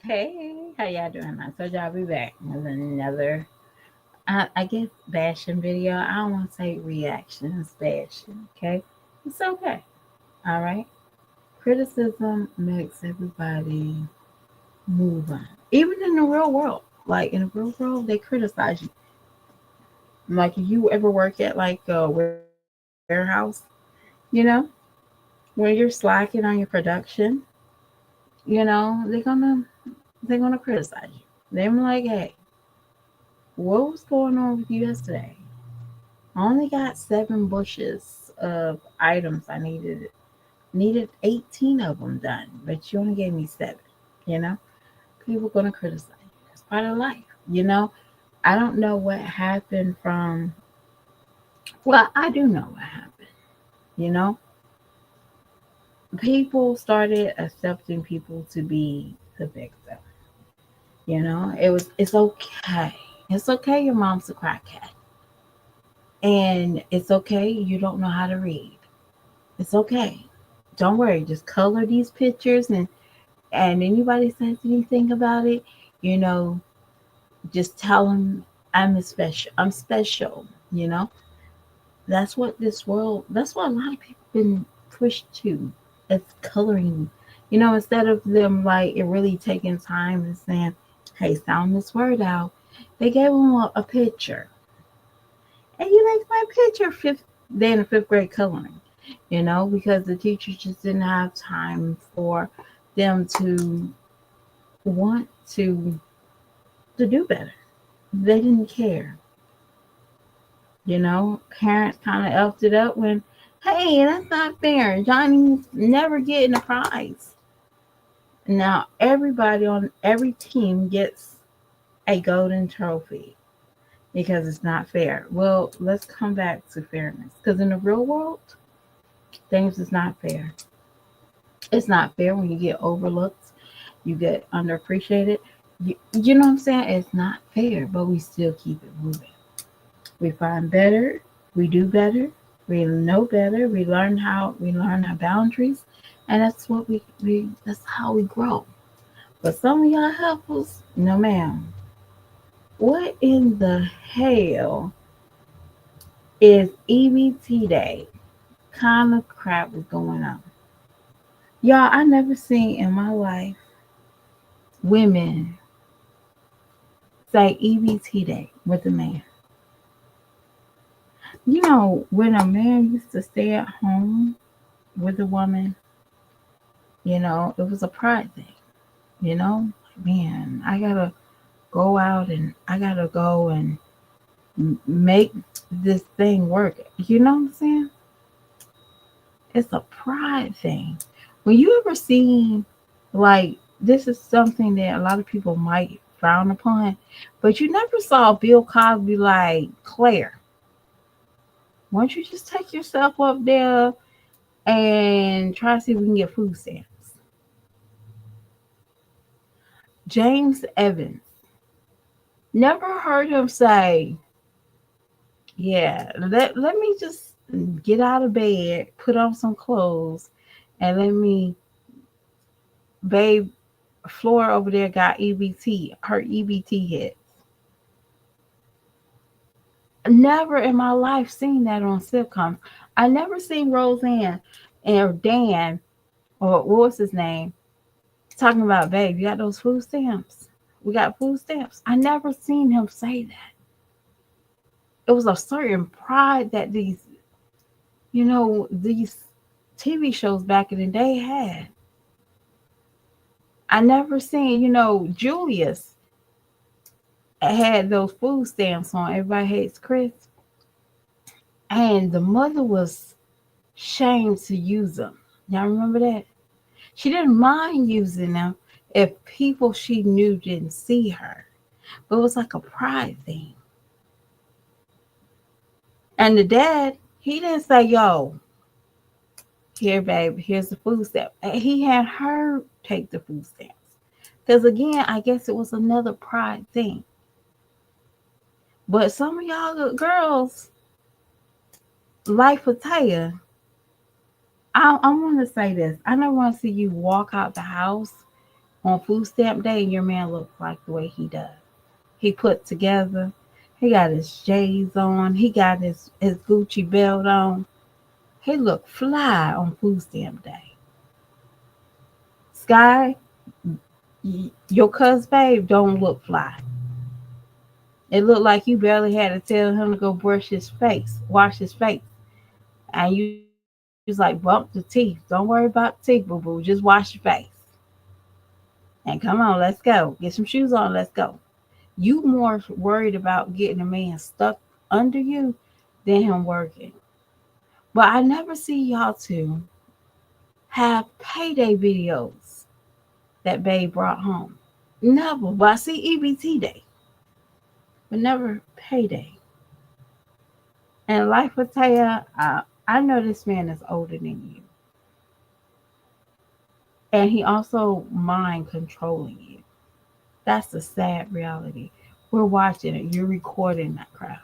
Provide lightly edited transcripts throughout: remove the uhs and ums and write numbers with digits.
Hey, how y'all doing? I told y'all I'll be back with another, I guess, bashing video. I don't want to say reaction, it's bashing, okay? It's okay, all right? Criticism makes everybody move on. Even in the real world. Like, in the real world, they criticize you. Like, if you ever work at, like, a warehouse, you know? When you're slacking on your production, they're gonna criticize you. They're like, hey, what was going on with you yesterday? I only got 7 bushes of items I needed 18 of them done, but you only gave me 7. You know, people gonna criticize you. That's part of life. You know, I don't know what happened from. Well, I do know what happened. You know, people started accepting people to be the victim. It's okay. It's okay. Your mom's a crackhead, and it's okay. You don't know how to read. It's okay. Don't worry. Just color these pictures, and anybody says anything about it, you know, just tell them I'm special. You know, that's what this world. That's what a lot of people been pushed to. It's coloring. Instead of them like it really taking time and saying, "Hey, sound this word out," they gave them a picture, and you like my picture. They in the fifth grade coloring. Because the teachers just didn't have time for them to want to do better. They didn't care. Parents kind of elfed it up when, hey, that's not fair. Johnny's never getting a prize. Now everybody on every team gets a golden trophy because it's not fair. Well, let's come back to fairness because in the real world, things is not fair. It's not fair when you get overlooked, you get underappreciated. You know what I'm saying? It's not fair, but we still keep it moving. We find better, we do better, we know better, we learn our boundaries, and that's what we that's how we grow. But some of y'all helpers, no ma'am. What in the hell is EBT day? Kind of crap is going on. Y'all, I never seen in my life women say EBT day with a man. When a man used to stay at home with a woman, it was a pride thing. Man, I gotta go out and I gotta go and make this thing work. You know what I'm saying? It's a pride thing. When you ever seen, like, this is something that a lot of people might frown upon, but you never saw Bill Cosby like, Claire, why don't you just take yourself up there and try to see if we can get food stamps? James Evans, never heard him say, yeah, let me just get out of bed, put on some clothes, and let me, babe, Flora over there got EBT, her EBT hit. Never in my life seen that on sitcoms. I never seen Roseanne and Dan, or what was his name, talking about, babe, you got those food stamps? We got food stamps. I never seen him say that. It was a certain pride that these TV shows back in the day had. I never seen, Julius had those food stamps on. Everybody hates Chris. And the mother was shamed to use them. Y'all remember that? She didn't mind using them if people she knew didn't see her. But it was like a pride thing. And the dad, he didn't say, yo, here, babe, here's the food stamp. He had her take the food stamps. Because again, I guess it was another pride thing. But some of y'all girls, like for Taya, I want to say this. I never want to see you walk out the house on food stamp day and your man looks like the way he does. He put together. He got his J's on. He got his Gucci belt on. He looked fly on food stamp day. Sky, your cuz babe don't look fly. It looked like you barely had to tell him to go brush his face, wash his face. And you was like, bump the teeth. Don't worry about the teeth, boo boo. Just wash your face. And come on, let's go. Get some shoes on, let's go. You more worried about getting a man stuck under you than him working. But I never see y'all two have payday videos that Babe brought home. Never. But I see EBT day, but never payday. And like for Taya, I know this man is older than you. And he also mind controlling you. That's the sad reality. We're watching it. You're recording that crap.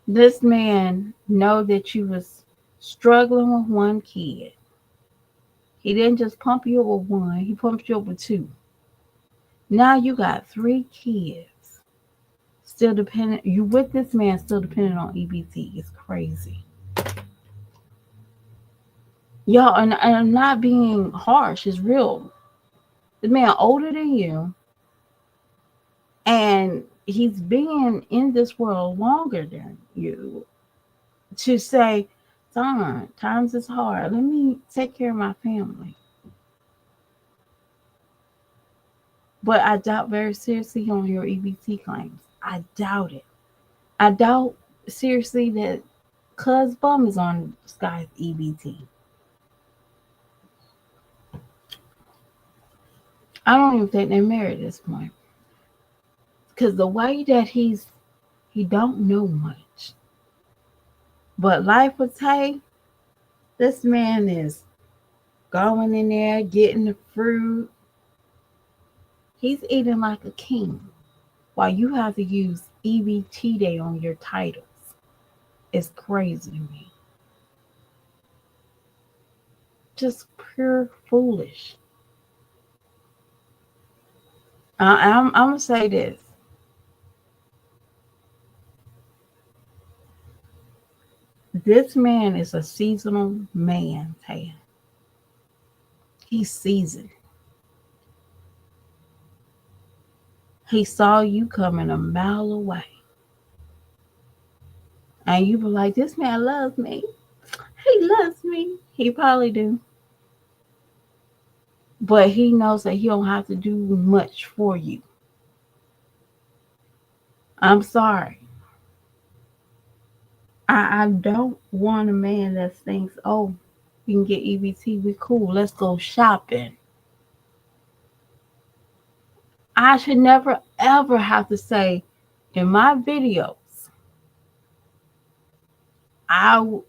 This man know that you was struggling with one kid. He didn't just pump you up with one, he pumped you up with two. Now you got three kids. Still dependent. You with this man still dependent on EBT. It's crazy. Y'all, and I'm not being harsh. It's real. This man older than you, and he's been in this world longer than you. To say, son, times is hard. Let me take care of my family. But I doubt very seriously on your EBT claims. I doubt it. I doubt seriously that Cuz Bum is on Sky's EBT. I don't even think they're married at this point. Because the way that he don't know much. But life with Tay, this man is going in there, getting the fruit. He's eating like a king. While you have to use EBT day on your titles. It's crazy to me. Just pure foolish. I'm going to say this. This man is a seasonal man, Taya. He's seasoned. He saw you coming a mile away. And you were like, this man loves me. He loves me. He probably do. But he knows that he don't have to do much for you. I'm sorry. I don't want a man that thinks, oh, you can get EBT, we cool. Let's go shopping. I should never ever have to say in my videos,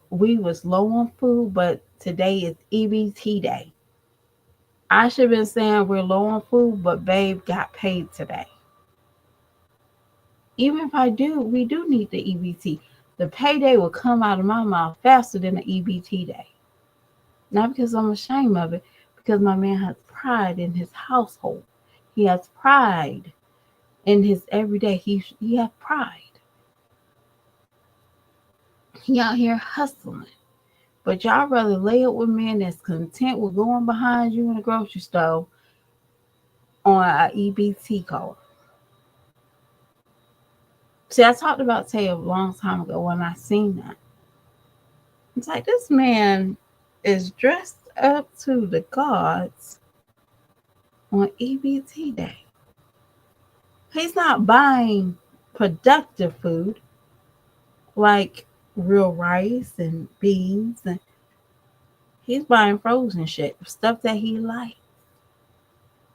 we was low on food, but today is EBT day. I should have been saying we're low on food, but Babe got paid today. Even if we do need the EBT. The payday will come out of my mouth faster than the EBT day. Not because I'm ashamed of it, because my man has pride in his household. He has pride in his everyday. He has pride. He out here hustling. But y'all rather lay up with men that's content with going behind you in the grocery store on an EBT card. See, I talked about Tay a long time ago when I seen that. It's like this man is dressed up to the gods on EBT day. He's not buying productive food like real rice and beans, and he's buying frozen shit, stuff that he likes.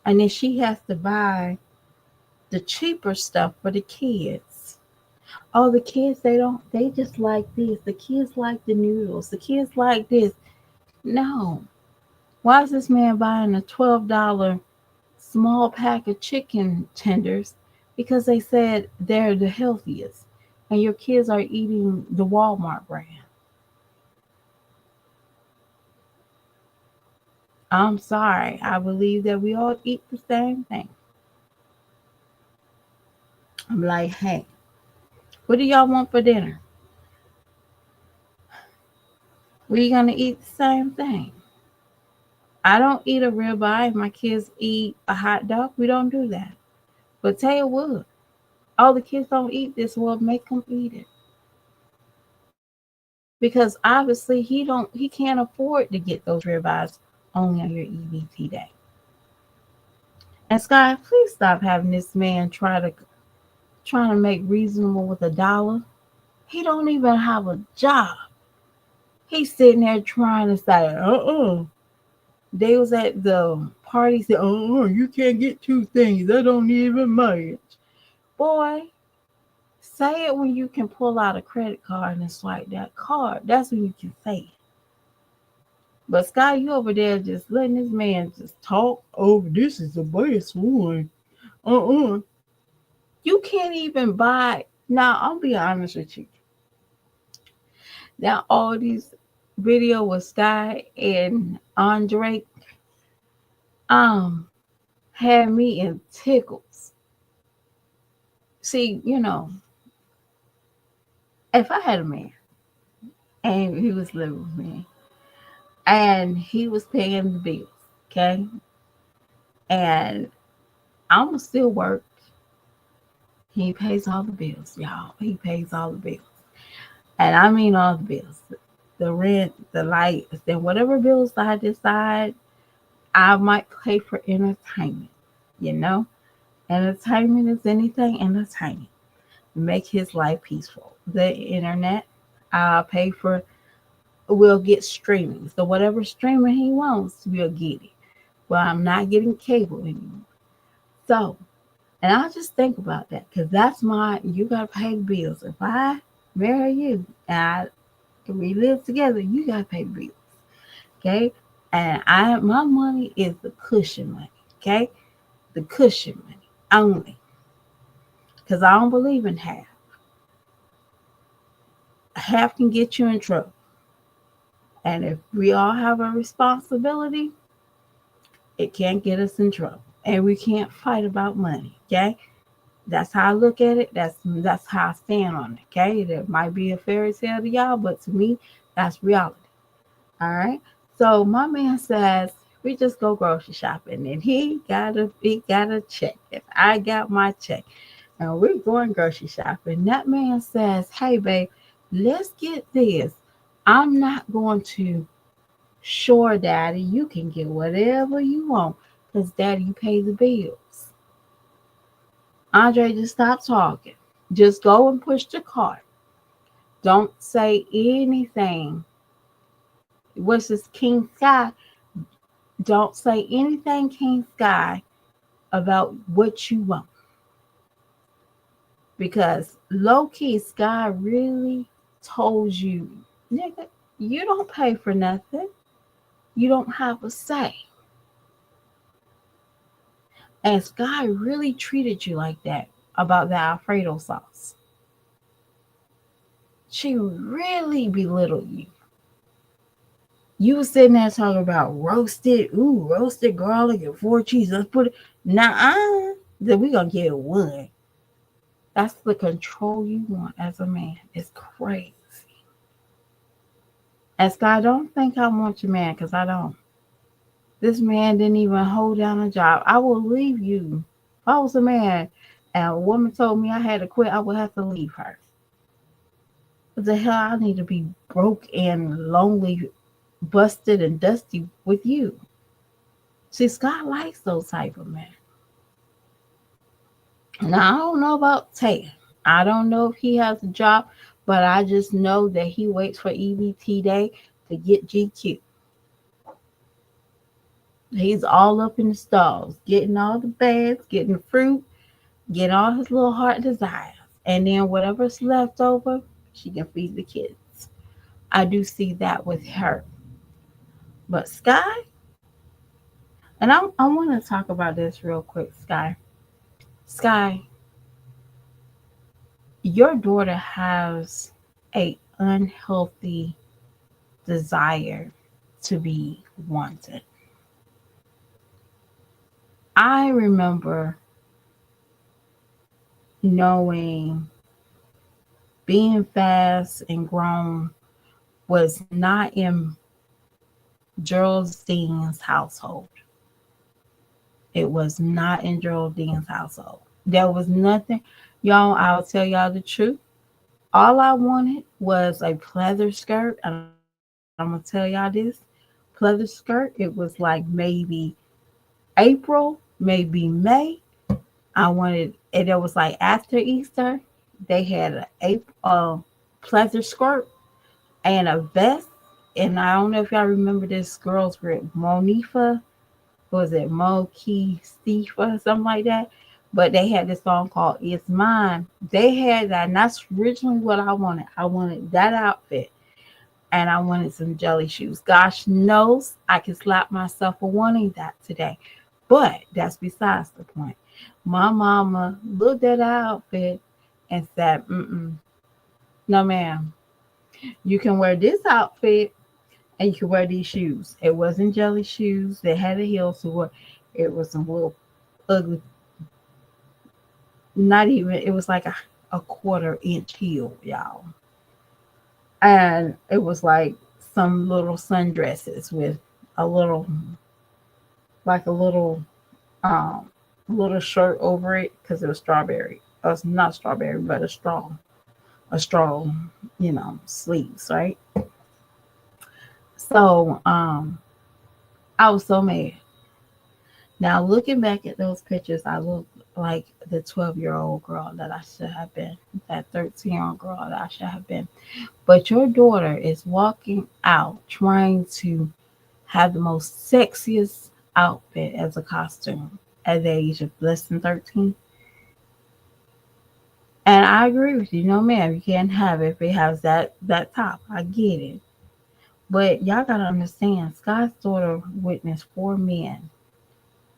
And then she has to buy the cheaper stuff for the kids. Oh, the kids, they just like this. The kids like the noodles. The kids like this. No. Why is this man buying a $12 small pack of chicken tenders? Because they said they're the healthiest. And your kids are eating the Walmart brand. I'm sorry. I believe that we all eat the same thing. I'm like, hey, what do y'all want for dinner? We gonna eat the same thing. I don't eat a ribeye. My kids eat a hot dog. We don't do that. But tell you what, all the kids don't eat this. Well, make them eat it because obviously he can't afford to get those ribeyes only on your EBT day. And Sky, please stop having this man trying to make reasonable with $1. He don't even have a job. He's sitting there trying to say, They was at the party said, you can't get two things. That don't even match. Boy, say it when you can pull out a credit card and swipe that card. That's when you can say it. But Scott, you over there just letting this man just talk. Oh, this is the best one. Uh-uh. You can't even buy. Now, I'll be honest with you. Now, all these video with Sky and Andre um had me in tickles. See, if I had a man and he was living with me and he was paying the bills, okay, and I'm gonna still work. He pays all the bills, y'all. He pays all the bills. And I mean all the bills. The rent, the lights, then whatever bills I decide, I might pay for entertainment. You know? Entertainment is anything entertaining. Make his life peaceful. The internet, I'll pay for, we'll get streaming. So whatever streaming he wants, we'll get it. Well, I'm not getting cable anymore. So, and I just think about that because that's you got to pay the bills. If I marry you and we live together, you got to pay the bills. Okay. And my money is the cushion money. Okay. The cushion money only. Because I don't believe in half. Half can get you in trouble. And if we all have a responsibility, it can't get us in trouble. And we can't fight about money. Okay. That's how I look at it. That's how I stand on it. Okay. It might be a fairy tale to y'all, but to me, that's reality. All right. So my man says we just go grocery shopping, and he got a check. If I got my check, and we're going grocery shopping, that man says, "Hey, babe, let's get this. I'm not going to sure, Daddy. You can get whatever you want, cause Daddy pay the bills." Andre, just stop talking. Just go and push the cart. Don't say anything. What's this, King Sky? Don't say anything, King Sky, about what you want. Because low key, Sky really told you, nigga, you don't pay for nothing. You don't have a say. And Sky really treated you like that about the Alfredo sauce. She really belittled you. You were sitting there talking about roasted garlic and 4 cheese. Let's put it. Then we gonna get one. That's the control you want as a man. It's crazy. And Sky, don't think I want your man, because I don't. This man didn't even hold down a job. I will leave you. If I was a man and a woman told me I had to quit, I would have to leave her. What the hell? I need to be broke and lonely, busted and dusty with you. See, Scott likes those type of men. Now, I don't know about Tay. I don't know if he has a job, but I just know that he waits for EBT day to get GQ. He's all up in the stalls, getting all the bags, getting the fruit, getting all his little heart desires. And then whatever's left over, she can feed the kids. I do see that with her. But Sky, and I want to talk about this real quick, Sky. Sky, your daughter has a unhealthy desire to be wanted. I remember knowing being fast and grown was not in Geraldine's household. It was not in Geraldine's household. There was nothing. Y'all, I'll tell y'all the truth. All I wanted was a pleather skirt. And I'm going to tell y'all this pleather skirt. It was like maybe April, maybe May. I wanted, and it was like after Easter, they had a pleather skirt and a vest. And I don't know if y'all remember this girl's group, Monifa. Was it Moki Stifa, something like that? But they had this song called It's Mine. They had that, and that's originally what I wanted. I wanted that outfit, and I wanted some jelly shoes. Gosh knows I can slap myself for wanting that today. But that's besides the point. My mama looked at that outfit and said, no, ma'am. You can wear this outfit and you can wear these shoes. It wasn't jelly shoes. They had a heel to it. It was some little ugly, not even, it was like a quarter-inch heel, y'all. And it was like some little sundresses with a little, like a um, little shirt over it because it was strawberry. It's not strawberry, but a straw, sleeves, right? So, I was so mad. Now, looking back at those pictures, I look like the 12-year-old girl that I should have been, that 13-year-old girl that I should have been. But your daughter is walking out trying to have the most sexiest outfit as a costume at the age of less than 13. And I agree with you. No, ma'am, you can't have it if it has that top. I get it. But y'all gotta understand, Sky's daughter witnessed four men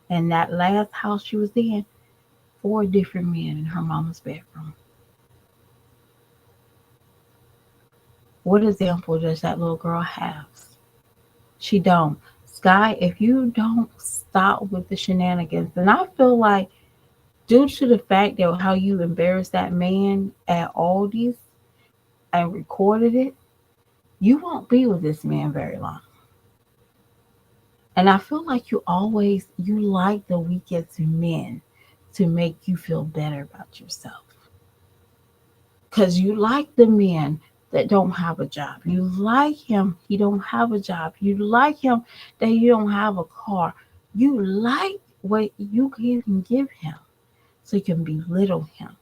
in that last house she was in, four different men in her mama's bedroom. What example does that little girl have? She don't. Sky, if you don't stop with the shenanigans, and I feel like due to the fact that how you embarrassed that man at Aldi's and recorded it, you won't be with this man very long. And I feel like you like the weakest men to make you feel better about yourself. Because you like the men that don't have a job. You like him, he don't have a job. You like him that you don't have a car. You like what you can give him so you can belittle him.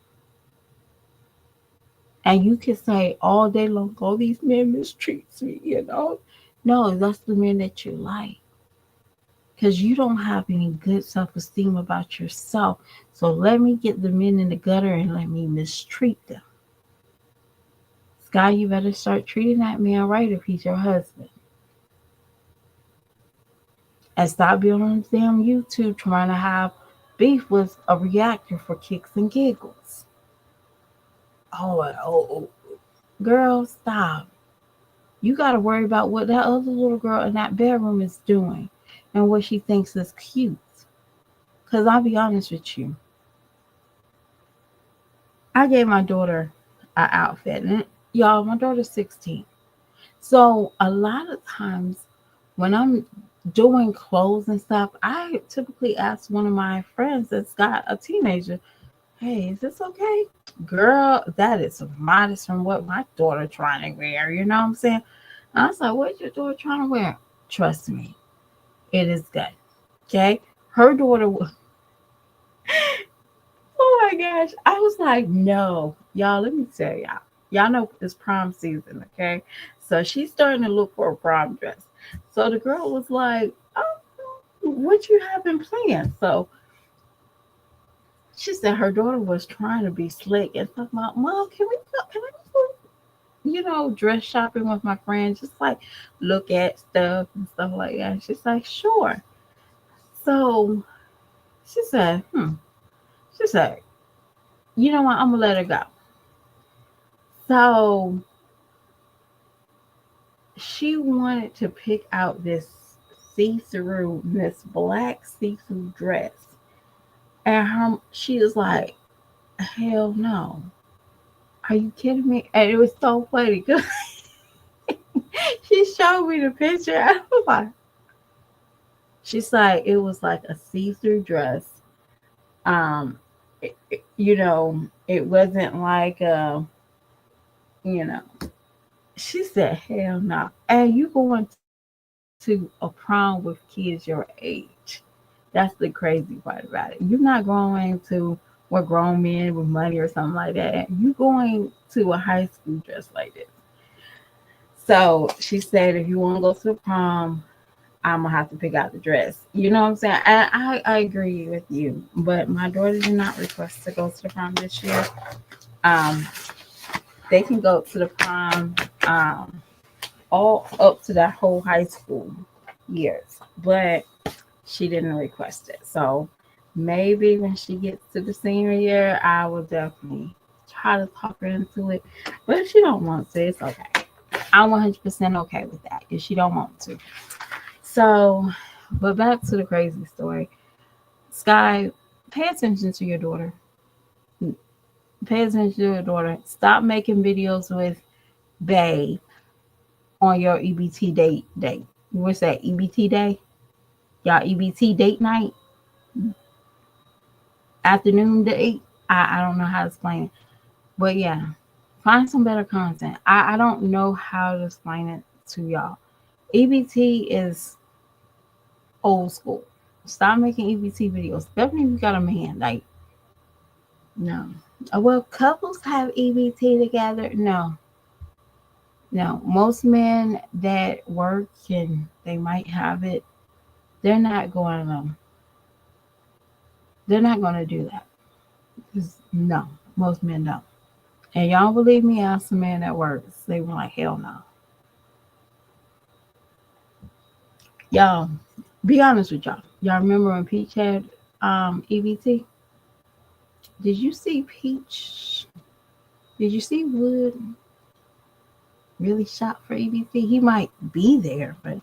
And you can say all day long, all these men mistreats me. No, that's the men that you like. Because you don't have any good self-esteem about yourself. So let me get the men in the gutter and let me mistreat them. Sky, you better start treating that man right if he's your husband. And stop being on the damn YouTube trying to have beef with a reactor for kicks and giggles. Oh, girl, stop. You got to worry about what that other little girl in that bedroom is doing and what she thinks is cute. Because I'll be honest with you, I gave my daughter an outfit. And y'all, my daughter's 16. So a lot of times when I'm doing clothes and stuff, I typically ask one of my friends that's got a teenager, hey, is this okay? Girl, that is modest from what my daughter trying to wear. You know what I'm saying? And I was like, what's your daughter trying to wear? Trust me, it is good. Okay? Her daughter was, oh my gosh. I was like, no. Y'all, let me tell y'all. Y'all know it's prom season, okay? So she's starting to look for a prom dress. So the girl was like, oh, what you have in plan? So she said her daughter was trying to be slick and talking about, Mom, can I go, dress shopping with my friends? Just like look at stuff and stuff like that. And she's like, sure. So she said, She said, you know what, I'm gonna let her go. So she wanted to pick out this black see-through dress. And she was like, hell no. Are you kidding me? And it was so funny because she showed me the picture. I was like, she's like, it was like a see-through dress. It wasn't like you know. She said, hell no. And you going to a prom with kids your age. That's the crazy part about it. You're not going to where grown men with money or something like that. You going to a high school dress like this. So she said, if you want to go to the prom, I'm gonna have to pick out the dress. You know what I'm saying? I agree with you, but my daughter did not request to go to the prom this year. Um, they can go to the prom all up to that whole high school years, but she didn't request it. So maybe when she gets to the senior year, I will definitely try to talk her into it. But if she don't want to, it's okay. I'm 100% okay with that if she don't want to. So, but back to the crazy story. Sky, pay attention to your daughter. Pay attention to your daughter. Stop making videos with Bay on your EBT date. What's that? EBT day? Y'all EBT date night? Afternoon date? I don't know how to explain it. But yeah, find some better content. I don't know how to explain it to y'all. EBT is old school. Stop making EBT videos. Definitely if you got a man. Like, no. Well, couples have EBT together. No. No. Most men that work and they might have it, they're not going to do that. No, most men don't. And y'all believe me, ask a man that works. They were like, hell no. Y'all, be honest with y'all. Y'all remember when Peach had EBT? Did you see Peach? Did you see Wood really shop for EBT? He might be there, but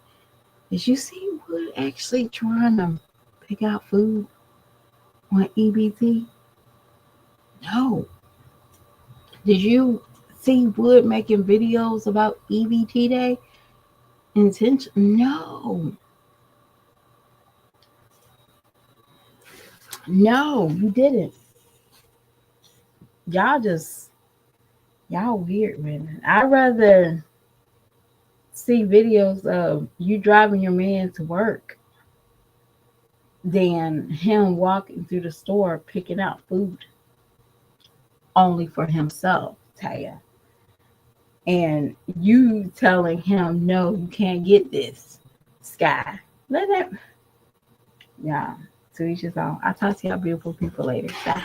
did you see Wood actually trying to pick out food on EBT? No. Did you see Wood making videos about EBT Day? Intention? No. No, you didn't. Y'all just, y'all weird women. I'd rather see videos of you driving your man to work than him walking through the store picking out food only for himself, Taya. And you telling him, no, you can't get this, Sky. Let that, yeah, to each his own. I'll talk to y'all beautiful people later. Bye.